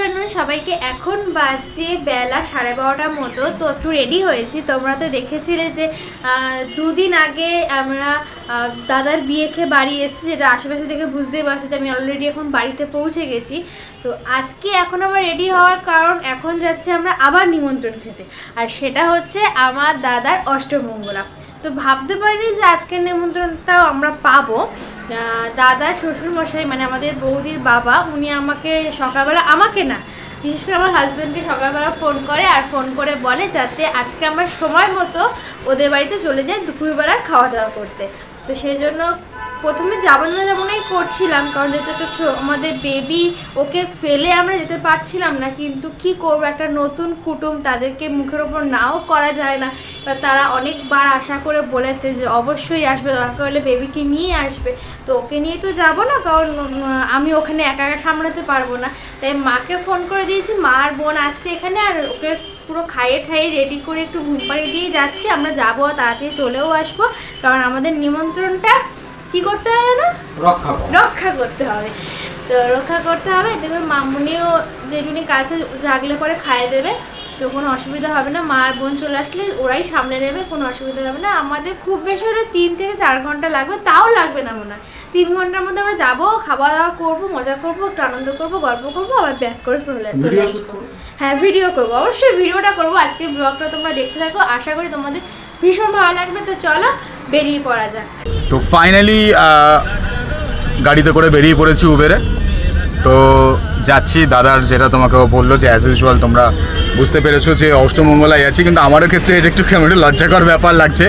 Afternoon সবাইকে। এখন বাজে বেলা 12:30টার মতো। তো একটু রেডি হয়েছি। তোমরা তো দেখেছিলে যে দুদিন আগে আমরা দাদার বিয়ে খেয়ে বাড়ি এসেছি, যেটা আশেপাশে দেখে বুঝতেই পারছি যে আমি অলরেডি এখন বাড়িতে পৌঁছে গেছি। তো আজকে এখন আমার রেডি হওয়ার কারণ, এখন যাচ্ছি আমরা আবার নিমন্ত্রণ খেতে, আর সেটা হচ্ছে আমার দাদার অষ্টমঙ্গলা। তো ভাবতে পারিনি যে আজকের নিমন্ত্রণটাও আমরা পাবো। দাদা শ্বশুরমশাই মানে আমাদের বৌদির বাবা, উনি আমাকে সকালবেলা, আমাকে না বিশেষ করে আমার হাজব্যান্ডকে সকালবেলা ফোন করে, আর ফোন করে বলে যাতে আজকে আমরা সময় মতো ওদের বাড়িতে চলে যাই দুপুরবেলার খাওয়া দাওয়া করতে। তো সেই জন্য প্রথমে যাবনাই করছিলাম, কারণ যেহেতু একটা আমাদের বেবি, ওকে ফেলে আমরা যেতে পারছিলাম না। কিন্তু কি করবো, একটা নতুন কুটুম, তাদেরকে মুখের ওপর নাও করা যায় না। এবার তারা অনেকবার আশা করে বলেছে যে অবশ্যই আসবে, দরকার হলে বেবিকে নিয়ে আসবে। তো ওকে নিয়ে তো যাবো না, কারণ আমি ওখানে একা একা সামলাতে পারবো না। তাই মাকে ফোন করে দিয়েছি, মা আর বোন আসছে এখানে, আর ওকে পুরো খাইয়ে ঠাইয়ে রেডি করে একটু ঘুম পাড়িয়ে দিয়ে যাচ্ছি। আমরা যাবো, তাড়াতাড়ি চলেও আসবো, কারণ আমাদের নিমন্ত্রণটা কি করতে হবে না, রক্ষা করতে হবে। তো রক্ষা করতে হবে। দেখুন মামুনিও যেটুনি কাছে জাগলে পরে খাইয়ে দেবে, তো কোনো অসুবিধা হবে না। মা আর বোন চলে আসলে ওরাই সামনে নেবে, কোনো অসুবিধা হবে না। আমাদের খুব বেশি হলে 3 থেকে 4 ঘন্টা লাগবে, তাও লাগবে না মনে হয়। 3 ঘন্টার মধ্যে আমরা যাবো, খাওয়া দাওয়া করবো, মজা করবো, একটু আনন্দ করবো, গল্প করবো, আবার ব্যাক করে চলে আসবো। হ্যাঁ, ভিডিও করবো, অবশ্যই ভিডিওটা করবো। আজকে ব্লগটা তোমরা দেখতে থাকো, আশা করি তোমাদের ভীষণ ভালো লাগবে। তো চলো বেরিয়ে পড়া যাক। তো ফাইনালি গাড়িতে করে বেরিয়ে পড়েছি উবেরে। তো যাচ্ছি, দাদার যেটা তোমাকে বললো যে অ্যাজ ইউজুয়াল তোমরা বুঝতে পেরেছো যে অষ্টমঙ্গলায় যাচ্ছি, কিন্তু আমারও ক্ষেত্রে এটা একটু কেমন একটু লজ্জাকর ব্যাপার লাগছে।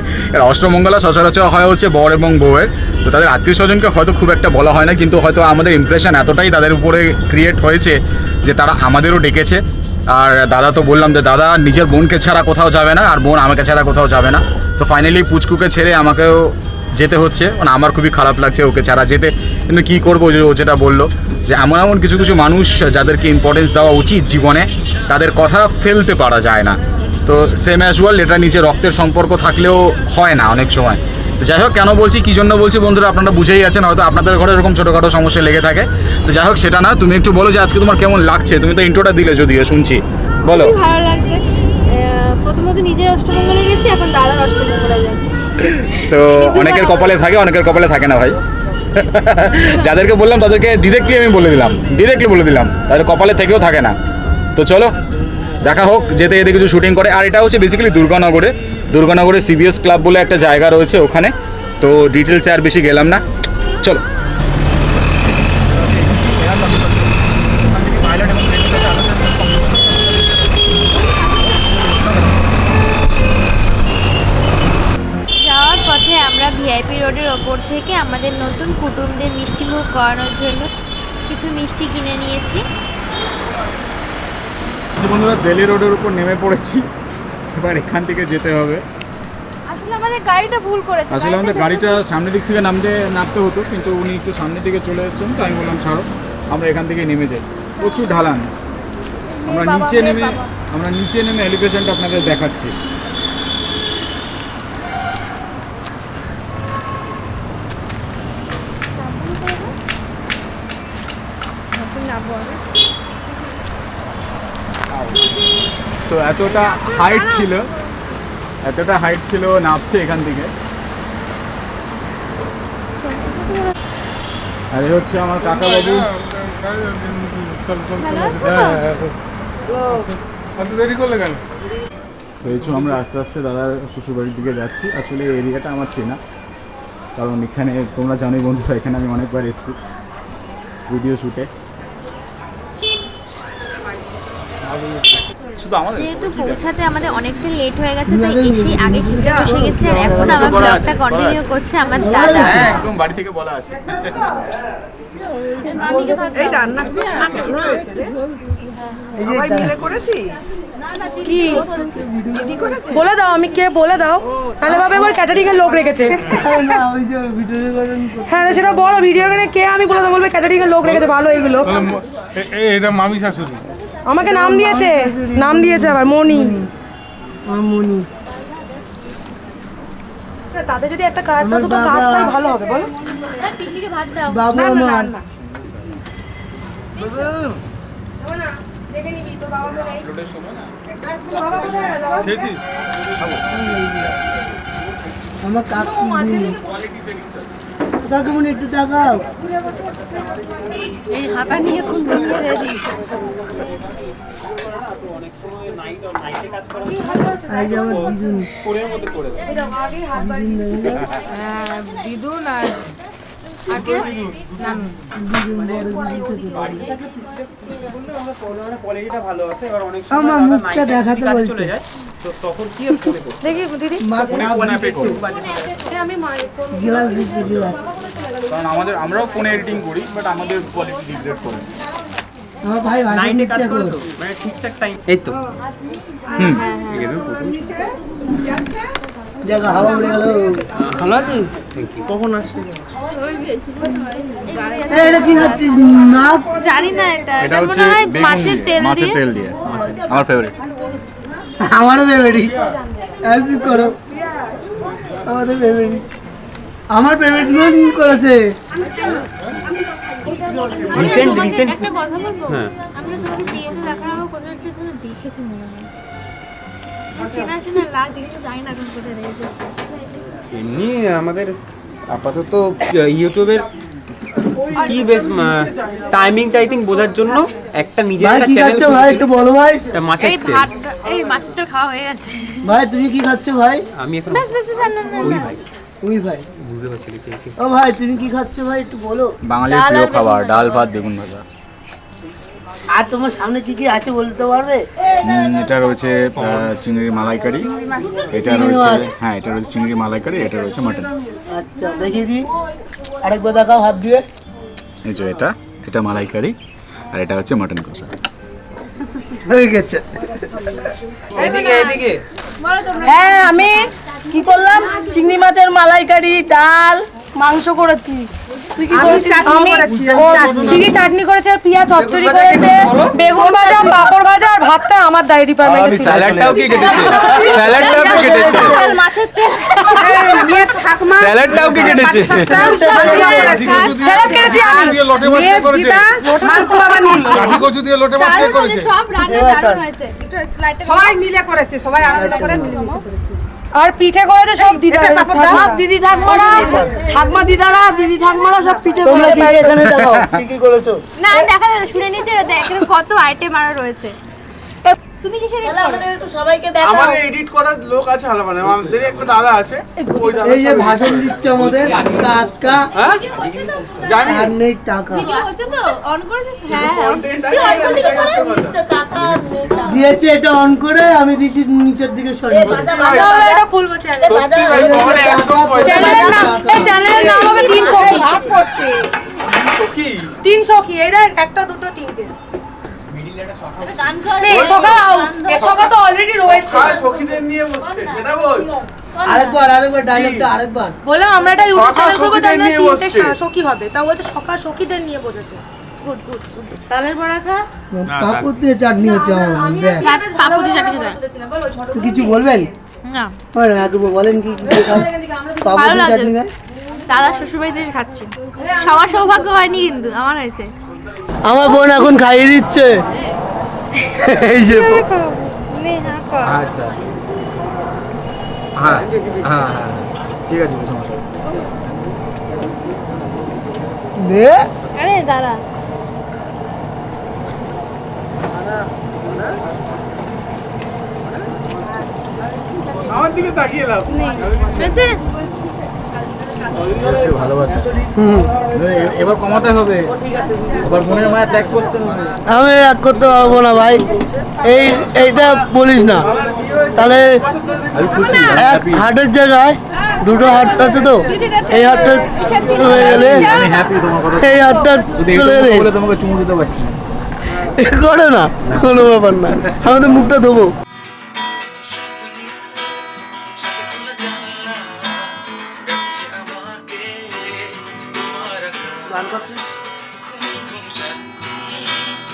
অষ্টমঙ্গলা সচরাচর হয় হচ্ছে বর এবং বউয়ের, তো তাদের আত্মীয় স্বজনকে হয়তো খুব একটা বলা হয় না, কিন্তু হয়তো আমাদের ইমপ্রেশন এতটাই তাদের উপরে ক্রিয়েট হয়েছে যে তারা আমাদেরও ডেকেছে। আর দাদা তো বললাম যে দাদা নিজের বোনকে ছাড়া কোথাও যাবে না, আর বোন আমাকে ছাড়া কোথাও যাবে না। তো ফাইনালি পুচকুকে ছেড়ে আমাকেও যেতে হচ্ছে, মানে আমার খুবই খারাপ লাগছে ওকে ছাড়া যেতে, কিন্তু কী করবো, যে ও যেটা বললো যে এমন এমন কিছু কিছু মানুষ যাদেরকে ইম্পর্টেন্স দেওয়া উচিত জীবনে, তাদের কথা ফেলতে পারা যায় না। তো সেম অ্যাজ ওয়েল, এটা নিচে রক্তের সম্পর্ক থাকলেও হয় না অনেক সময়। তো যাই হোক, কেন বলছি, কী জন্য বলছি বন্ধুরা আপনারা বুঝেই আছেন, হয়তো আপনাদের ঘরে এরকম ছোটোখাটো সমস্যা লেগে থাকে। তো যাই হোক, সেটা না, তুমি একটু বলো যে আজকে তোমার কেমন লাগছে। তুমি তো ইন্ট্রোটা দিলে, যদিও শুনছি, বলো। ভালো লাগছে। প্রথমত নিজের অষ্টমঙ্গলে গেছি, এখন দাদার অষ্টমঙ্গলে যাচ্ছি। তো অনেকের কপালে থাকে, অনেকের কপালে থাকে না ভাই। যাদেরকে বললাম তাদেরকে ডিরেক্টলি আমি বলে দিলাম তাদের কপালে থেকেও থাকে না। তো চলো দেখা হোক, যেতে যেতে কিছু শুটিং করে। আর এটা হচ্ছে বেসিক্যালি দুর্গানগরে সিবিএস ক্লাব বলে একটা জায়গা রয়েছে ওখানে। তো ডিটেলসে আর বেশি গেলাম না, চলো। আমরা ভিআইপি রোডের ওপর থেকে আমাদের নতুন কুটুমদের মিষ্টিমুখ করানোর জন্য কিছু মিষ্টি কিনে নিয়েছি। বন্ধুরা, দিল্লি রোডের উপর নেমে পড়েছি, এবার এখান থেকে যেতে হবে। আসলে আমাদের গাড়িটা ভুল করেছে, আসলে আমাদের গাড়িটা সামনের দিক থেকে নামতে হতো, কিন্তু উনি একটু সামনের দিকে চলে এসেছেন, তো আমি বললাম ছাড়ো, আমরা এখান থেকে নেমে যাই। প্রচুর ঢালান। আমরা নিচে নেমে এলিভেশনটা আপনাদের দেখাচ্ছি। তো এতটা হাইট ছিল, নামছে এখান থেকে। আর এই হচ্ছে আমার কাকা বাবু। তো এই আমরা আস্তে আস্তে দাদার শ্বশুরবাড়ির দিকে যাচ্ছি। আসলে এই এরিয়াটা আমার চেনা, কারণ এখানে তোমরা জানোই বন্ধুরা, এখানে আমি অনেকবার এসেছি ভিডিও শ্যুটে। যেহেতু পৌঁছাতে আমাদের অনেকটা লেট হয়ে গেছে, তাই এসেই আগে খেতে বসে গেছে। আর এখন আমার ব্লগটা কন্টিনিউ করছে আমার দাদা। একদম বাড়ি থেকে বলা আছে। এই রান্না সবাই মিলে করেছি কি বলে দাও, আমি কে বলে দাও, তাহলে ভাবে আমার ক্যাটারিং এর লোক রেখেছে। হ্যাঁ সেটা বড় ভিডিও করে কে, আমি বলে দাও, বলবে ক্যাটারিং এর লোক রেখেছে ভালো। এগুলো এটা মামি শাশুড়ি আমাকে নাম দিয়েছে আবার মনি। তাদের যদি একটা কাজ থাকতো তো কাজটাই ভালো হবে, বলো। পিসিকে ভাত দাও। বাবু আমার দেখে নিবি তোর বাবা তো নেই। তোর বাবা কোথায় গেল? খেয়েছিস? আমার কাকু কাকুমন একটু টাকাও এই হাতা নিয়ে কোন দিকে রেডি আই যাবো দিদুন দিদুন আর আগে নানু। দিদুন বড় দিদুন ছোট কোয়ালিটিটা ভালো আছে এবার অনেক আমার মুখটা দেখাতে বলছে তো তখন কি আর ফোনে করতে দেখি দিদি মা ফোন অ্যাপে করি আমি মায়ের ফোন গ্লাস দিচ্ছে গ্লাস কারণ আমরাও ফোনে এডিটিং করি বাট আমাদের কোয়ালিটি ডিগ্রেড করে আমার ভাই ভাষণ নাইটে কাজ দিচ্ছে করো এখন তো মানে ঠিকঠাক টাইম এই তো জায়গা হাওয়া উড়ে গেল ভালো আছিস কখন আসছিস এটা কি খাচ্ছিস নাক জানি না এটা এটা এটা হচ্ছে মনে হয় বেগুন মাছের দিয়ে, তেল মাছের দিয়ে তেল দিয়ে আমার ফেভারিট আমারও ফেভারিট অ্যাজ করো আমাদের ফেভারিট আমার ফেভারিট রোল করেছে রিসেন্ট একটা কথা বলবো হ্যাঁ। আমরা তোমাকে বিয়েতে দেখার আগে কোথাও একটা যেন দেখেছি মনে হয় চেনা চেনা লাগে কিন্তু জানি না এখন কোথায় রয়েছে এমনি আমাদের আপাতত ইউটিউবের কি বেশ টাইমিংটা আই থিঙ্ক বোঝার জন্য একটা নিজের ভাই একটা কি চ্যানেল খাচ্ছ ভাই একটু বলো ভাই মাছের এই তেল ভাত এই মাছের তেল খাওয়া হয়ে গেছে ভাই তুমি কি খাচ্ছ ভাই আমি এখন বেশ বেশ বেশ না না ওই ভাই ওই ভাই বুঝতে পারছি না কি ও ভাই তুমি কি খাচ্ছ ভাই একটু বলো বাঙালির প্রিয় খাবার ডাল ভাত বেগুন ভাজা আর তোমার সামনে কি কি আছে বলতে পারবে এটা রয়েছে চিংড়ি মালাইকারি এটা চিংড়ি রয়েছে মাছ। হ্যাঁ এটা রয়েছে চিংড়ি মালাইকারি এটা রয়েছে মাটন আচ্ছা দেখিয়ে দিই আরেকবার দেখাও হাত দিয়ে এই যে এটা মালাইকারি আর এটা হচ্ছে মাটন কষা হয়ে গেছে এদিকে এদিকে বলো তোমরা হ্যাঁ আমি কি করলাম চিংড়ি মাছের মালাইকারি ডাল মাংস করেছি তুই কি করেছিস আমি কি কি চাটনি করেছে পেঁয়াজ চচ্চড়ি করেছে বেগুন ভাজা পাপড় ভাজা আর ভাতটা আমার দাই ডিপার্টমেন্টে স্যালাডটাও কি কেটেছে স্যালাডটাও কি কেটেছে মাছের তেল স্যালাডটাও কি কেটেছে স্যালাড কেটেছি আমি দিয়ে লোটে মাছ কে করেছে মালপোয়া বানিয়ে কাঠি কচু দিয়ে লোটে মাছ কে দারুণ হয়েছে, করেছে সব রান্না দারুণ হয়েছে একটু স্লাইডটা সবাই মিলে করেছে সবাই আলাদা করে আর পিঠে করেছে সব দিদা সব দিদি ঠাকমারা ঠাকমা দিদারা দিদি ঠাকমারা সব পিঠে তোমরা কি করেছে কি এখানে দেখাও কি কি করেছো না দেখা যাবে না, শুনে নিতে দেখ এখানে কত আইটেম আরো রয়েছে তুমি কিসের আমাদের এডিট করার লোক আছে আলাদা মানে আমাদের একটা দাদা আছে ওই দাদা এই যে ভাষণ দিচ্ছে আমাদের কাকা জানি আর নেই টাকা ভিডিও হচ্ছে তো অন করেছিস হ্যাঁ কন্টেন্ট আছে দিয়েছে এটা অন করে আমি দিছি নিচের দিকে সরিয়ে তাহলে এটা খুলবো চ্যানেল এই যে আমার একদম টাকা, পয়সা চ্যানেলের নাম এই চ্যানেলের নাম হবে তিন সখী ভাগ করছে কি তিন সখী এই দেখ একটা দুটো তিনটে গান কর এই সখা এই সখা তো অলরেডি রয়েছে খাস সখীদের নিয়ে বসছে সেটা বল আরেকবার ডায়লগটা আরেকবার বললাম আমরা একটা ইউটিউব সখা চ্যানেল করবো সখীদের তাহলে নিয়ে তিনটে বসছে। সখী হবে তা বলছে সখা সখীদের নিয়ে বসেছে গুড গুড গুড তালের বড়া খা পাপড় দিয়ে চাটনি হচ্ছে আমার দেখ পাপড় দিয়ে চাটনি খেতে তো কিছু বলবেন না মানে একটু বলেন কি কি দিয়ে খান পাপড় ভালো দিয়ে লাগছে। চাটনি খান দাদা শ্বশুরবাড়িতে এসে খাচ্ছি সবার সৌভাগ্য হয়নি কিন্তু আমার হয়েছে আমার বোন এখন খাইয়ে দিচ্ছে এই যে আচ্ছা হ্যাঁ হ্যাঁ হ্যাঁ ঠিক আছে কোনো সমস্যা নেই। দে আরে দাদা আমার দিকে তাকিয়ে লাভ হয়েছে হচ্ছে ভালোবাসা এবার কমাতে হবে এবার বোনের মায়া ত্যাগ করতে হবে আমি এক করতে পারবো না ভাই এইটা বলিস না তাহলে আমি খুশি আমি এক হ্যাপি হাটের জায়গায় দুটো হাট আছে তো এই হাটটা হয়ে গেলে আমি হ্যাপি তোমার কথা এই হাটটা শুধু চলে এইটুকু গেলে বলে তোমাকে চুমু দিতে পারছি না করে না কোনো ব্যাপার না আমি তো মুখটা ধোবো গান করছিস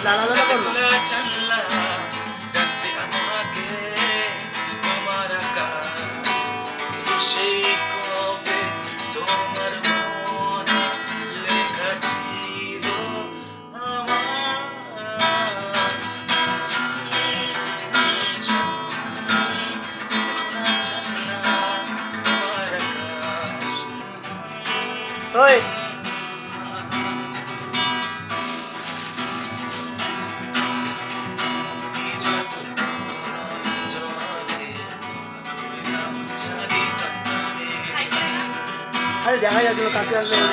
লালা লালা করো আরে দেখা যাচ্ছিল কাছে আসলে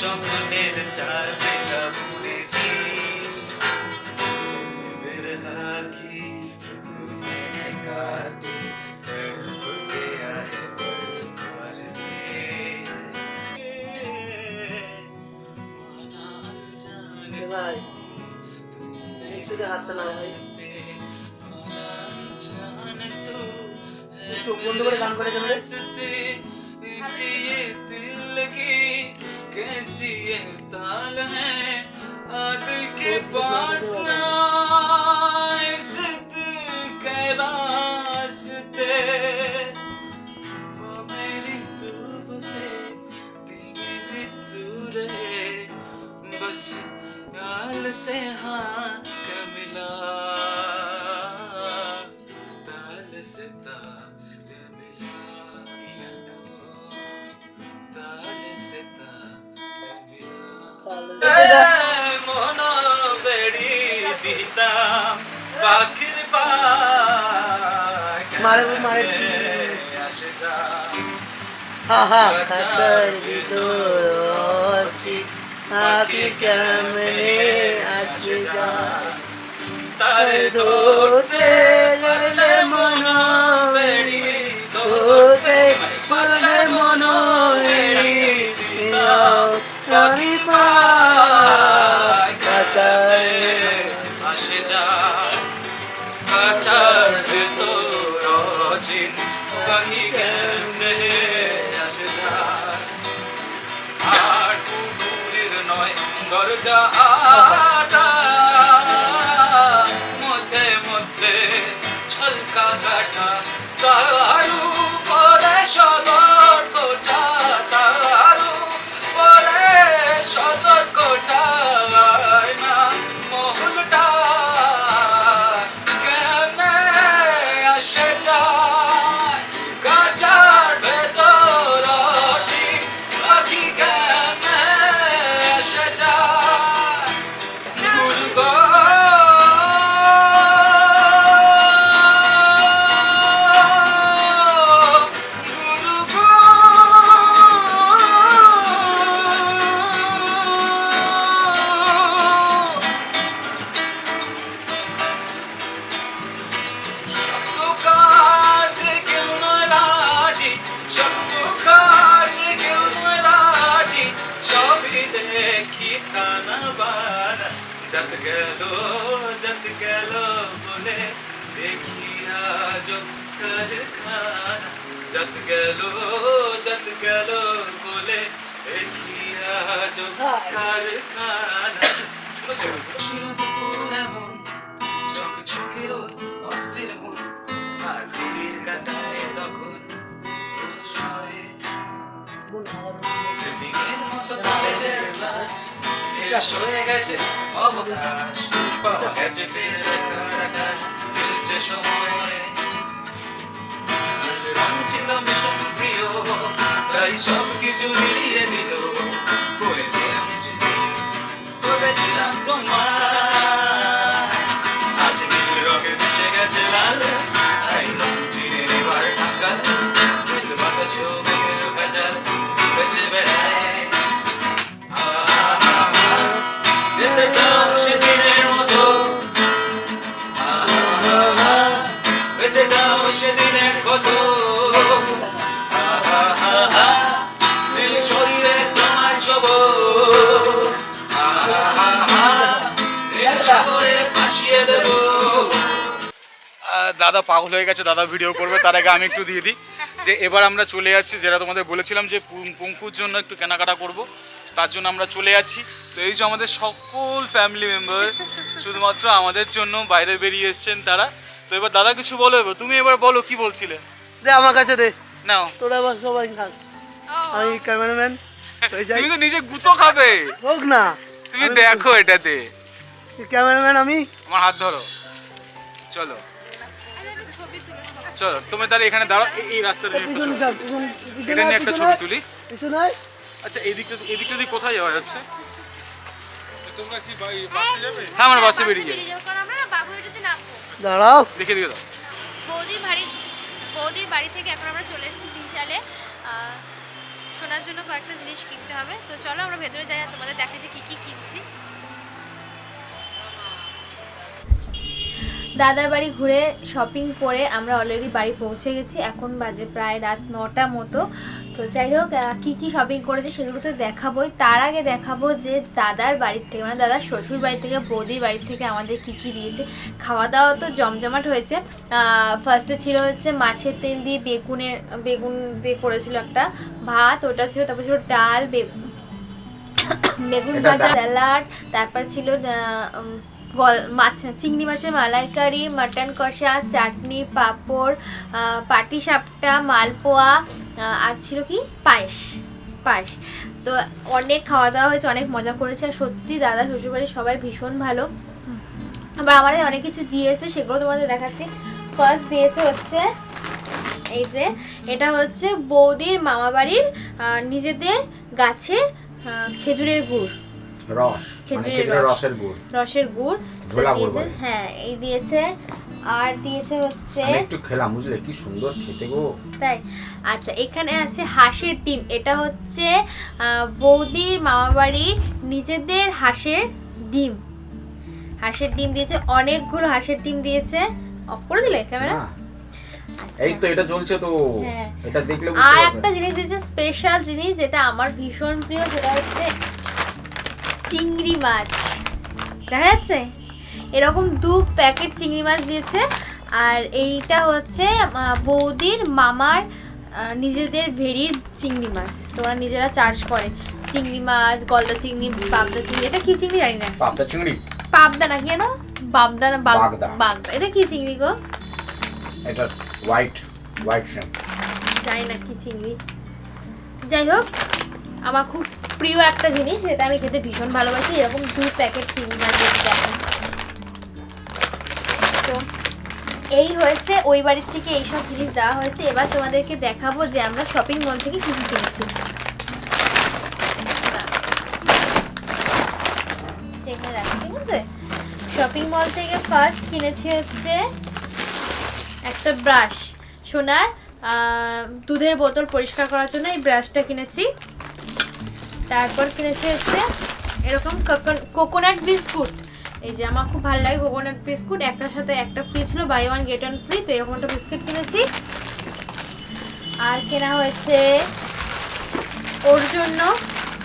স্বপ্নের চার বেলা বুনেছি जिसमें हाकी तुम्हें काटे के आए पर ভাই একটু হাতটা নাও ভাই চোখ বন্ধ করে গান করে কেন রে कैसी ये ताल है दिल के पास इस दिल के रास्ते वो मेरी तूब से दिल में भी तू रहे बस याल से हाथ मिला ताल से ताल मिला ताल से মন বেড়ি দিতাম পাখির মারে মারে আসে যা হা হা খাতার ভিতর আছি আকি কেমনে আসে যা তারে ধরতে পারলে মন বেড়ি ধরতে পারলে মন বেড়ি দিতাম পাখি আসে যা কাছার ভেতর অচিন পাখি কেমনে আসে যা আর পুকুরের নয় দরজা আটা মধ্যে মধ্যে ছলকা কাটা তারু পরে সদর কোটা তারু পরে সদর কোটা না মহলটা কেমনে আসে যায় কাঁচার ভেতর ঠিক পাখি কেমনে আসে যায় গুরুগো जत गलो बोले देखिया जो कारखाना जत गलो बोले देखिया जो कारखाना এমন চোখ চোখের অস্থির মন আর ঘড়ির কাঁটায় তখন প্রশ্রয়ে সেদিনের মতো কলেজের ক্লাস শেষ হয়ে গেছে অবকাশ পাওয়া গেছে ফের আকাশ দিল যে সময় রং ছিল ভীষণ প্রিয় তাই সব কিছু মিলিয়ে দিল করেছিলাম যদি করেছিলাম তোমার আজ নীল রঙে মিশে গেছে লাল এই রং চিনে এবার ঢাকা নীল বাতাসেও মেঘের ভেজাল ভেসে বেড়ায় যেতে চাও সেদিনের মতো যেতে চাও সেদিনের কত নীল শরীরে তোমার ছব নীল সাগরে ভাসিয়ে দেবো। দাদা পাগল হয়ে গেছে, দাদা ভিডিও করবে, তার আগে আমি একটু দিয়ে দিই যে এবার আমরা চলে যাচ্ছি, যেটা তোমাদের বলেছিলাম যে পুঙ্কুর জন্য একটু কেনাকাটা করব, তার জন্য আমরা চলে যাচ্ছি। তো এই যে আমাদের সকল ফ্যামিলি মেম্বার শুধুমাত্র আমাদের জন্য বাইরে বেরিয়ে এসেছেন তারা। তো এবার দাদা কিছু বলো, এবার তুমি এবার বলো কি বলছিলে। দে আমার কাছে দে, নাও, তোরা আবার সবাই খান, আমি ক্যামেরাম্যান হয়ে যাই। তুমি তো নিজে গুতো খাবে, হোক না, তুমি দেখো এটাতে। ক্যামেরাম্যান আমি। আমার হাত ধরো, চলো চলো, তুমি তাহলে এখানে দাঁড়াও, এই রাস্তার নিয়ে একটা ছবি তুলি। এটা নিয়ে একটা ছবি তুলি। আচ্ছা এই দিকটা দিয়ে কোথায় যাওয়া যাচ্ছে? তোমরা কি বাসে যাবে? হ্যাঁ আমরা বাসে বেরিয়ে যাই। দাঁড়াও, দেখে দিয়ে দাও। বৌদির বাড়ি থেকে এখন আমরা চলে এসেছি বিশালে শোনার জন্য কয়েকটা জিনিস কিনতে হবে। তো চলো আমরা ভেতরে যাই আর তোমাদের দেখা যে কি কি কিনছি। দাদার বাড়ি ঘুরে শপিং করে আমরা অলরেডি বাড়ি পৌঁছে গেছি, এখন বাজে প্রায় রাত 9টা মতো। তো যাই হোক কী কী শপিং করেছি সেগুলো তো দেখাবোই, তার আগে দেখাবো যে দাদার বাড়ির থেকে মানে দাদার শ্বশুর বাড়ি থেকে বৌদির বাড়ি থেকে আমাদের কী কী দিয়েছে। খাওয়া দাওয়া তো জমজমাট হয়েছে। ফার্স্টে ছিল হচ্ছে মাছের তেল দিয়ে বেগুন দিয়ে করেছিল একটা ভাত, ওটা ছিল, তারপর ছিল ডাল, বেগুন ভাজা, স্যালাড, তারপর ছিল চিংড়ি মাছের মালাইকারি, মাটন কষা, চাটনি, পাঁপড়, পাটিসাপটা, মালপোয়া, আর ছিল কি পায়েস। তো অনেক খাওয়া দাওয়া হয়েছে, অনেক মজা করেছে। আর সত্যি দাদা শ্বশুরবাড়ির সবাই ভীষণ ভালো। আবার আমাদের অনেক কিছু দিয়েছে, সেগুলো তোমাদের দেখাচ্ছি। ফার্স্ট দিয়েছে হচ্ছে এই যে, এটা হচ্ছে বৌদির মামাবাড়ির নিজেদের গাছের খেজুরের গুড়, রসের গুড় দিয়েছে। হ্যাঁ এই দিয়েছে। আর দিয়েছে হচ্ছে একটু খেলাম, বুঝলে কি সুন্দর খেতে গো। তাই আচ্ছা, এখানে আছে হাঁসের ডিম, এটা হচ্ছে বৌদির মামাবাড়ি নিজেদের হাঁসের ডিম দিয়েছে, অনেকগুলো হাঁসের ডিম দিয়েছে। অফ করে দিলে ক্যামেরা? এই তো এটা জ্বলছে তো, এটা দেখলে বুঝতে আর পারবে। একটা জিনিস দিয়েছে, স্পেশাল জিনিস যেটা আমার ভীষণ প্রিয়, সেটা হচ্ছে চিংড়ি মাছ। দেখা যাচ্ছে এরকম 2 প্যাকেট চিংড়ি মাছ দিয়েছে। আর এইটা হচ্ছে বৌদির মামার নিজেদের ভেরির চিংড়ি মাছ, তোরা নিজেরা চাষ করে চিংড়ি মাছ, গলদা চিংড়ি, পাবদা চিংড়ি। এটা কি চিংড়ি জানি না, পাবদা চিংড়ি, পাবদা না কেন, বাগদা না বাগদা। এটা কি চিংড়ি গো? এটা হোয়াইট শ্যাম্প, জানি না কি চিংড়ি। যাই হোক আমার খুব প্রিয় একটা জিনিস, যেটা আমি খেতে ভীষণ ভালোবাসি, এরকম 2 প্যাকেট চিংড়ি মাছ দিয়েছে। তো এই হয়েছে ওই বাড়ির থেকে এইসব জিনিস দেওয়া হয়েছে। এবার তোমাদেরকে দেখাবো যে আমরা শপিং মল থেকে কি কি কিনেছি। ঠিক আছে, শপিং মল থেকে ফার্স্ট কিনেছি হচ্ছে একটা ব্রাশ, সোনার দুধের বোতল পরিষ্কার করার জন্য এই ব্রাশটা কিনেছি। তারপর কিনেছি হচ্ছে এরকম কোকোনাট বিস্কুট। এই যে আমার খুব ভালো লাগে কোকোনাট বিস্কুট, একটার সাথে একটা ফ্রি ছিল, বাই 1 গেট 1 ফ্রি। তো এরকম একটা বিস্কুট কিনেছি। আর কেনা হয়েছে ওর জন্য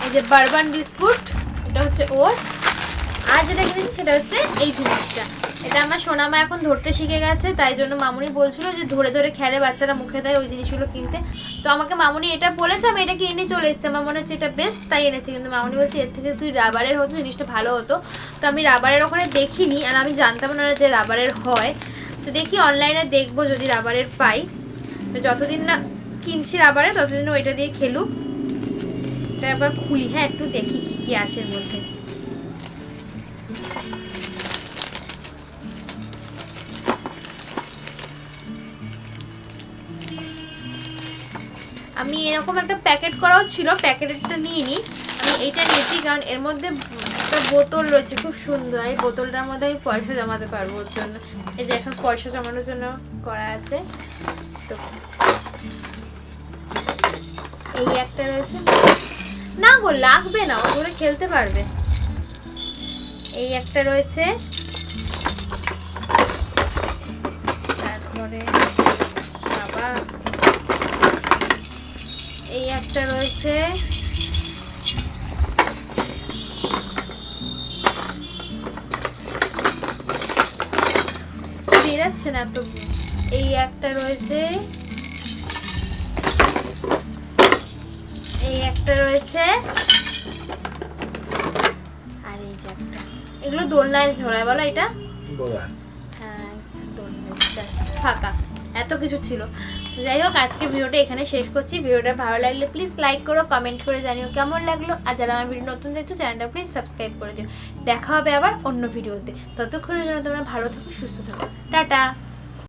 এই যে বারবান বিস্কুট, এটা হচ্ছে ওর। আর যেটা কিনেছি সেটা হচ্ছে এই জিনিসটা, এটা আমার সোনামা এখন ধরতে শিখে গেছে, তাই জন্য মামুনি বলছিল যে ধরে ধরে খেলে বাচ্চারা মুখে দেয়, ওই জিনিসগুলো কিনতে। তো আমাকে মামুনি এটা বলেছে, আমি এটা কিনে নিয়ে চলে এসেছি, আমার মনে হচ্ছে এটা বেস্ট, তাই এনেছি। কিন্তু মামুনি বলছে এর থেকে তুই রাবারের হতো জিনিসটা ভালো হতো। তো আমি রাবারের ওখানে দেখিনি, আর আমি জানতাম না যে রাবারের হয়। তো দেখি অনলাইনে দেখবো যদি রাবারের পাই। তো যতদিন না কিনছি রাবারে ততদিন ওইটা দিয়ে খেলুক। এটা আবার খুলি, হ্যাঁ একটু দেখি কি কি আছে এর মধ্যে। আমি এরকম একটা প্যাকেট করাও ছিল, প্যাকেটটা নিয়ে নিই। আমি এইটা নিয়েছি কারণ এর মধ্যে একটা বোতল রয়েছে খুব সুন্দর, এই বোতলটার মধ্যে আমি পয়সা জমাতে পারবো ওর জন্য। এই যে এখন পয়সা জমানোর জন্য করা আছে। তো এই একটা রয়েছে, না গো লাগবে না, ও ধরে খেলতে পারবে। এই একটা রয়েছে, তারপরে বাবা এই একটা রয়েছে, বেরাচ্ছে না তো। এই একটা রয়েছে, এই একটা রয়েছে, আর এই যে একটা। এগুলো দোলনায় ঝোলায় বলো এটা? হ্যাঁ দোলনায় ফাঁকা, এত কিছু ছিল। যাই হোক আজকে ভিডিওটা এখানে শেষ করছি। ভিডিওটা ভালো লাগলে প্লিজ লাইক করো, কমেন্ট করে জানিও কেমন লাগলো। আর যারা আমার ভিডিও নতুন দেখছো চ্যানেলটা প্লিজ সাবস্ক্রাইব করে দিও। দেখা হবে আবার অন্য ভিডিওতে, ততক্ষণের জন্য তোমরা ভালো থাকো, সুস্থ থাকো, টাটা।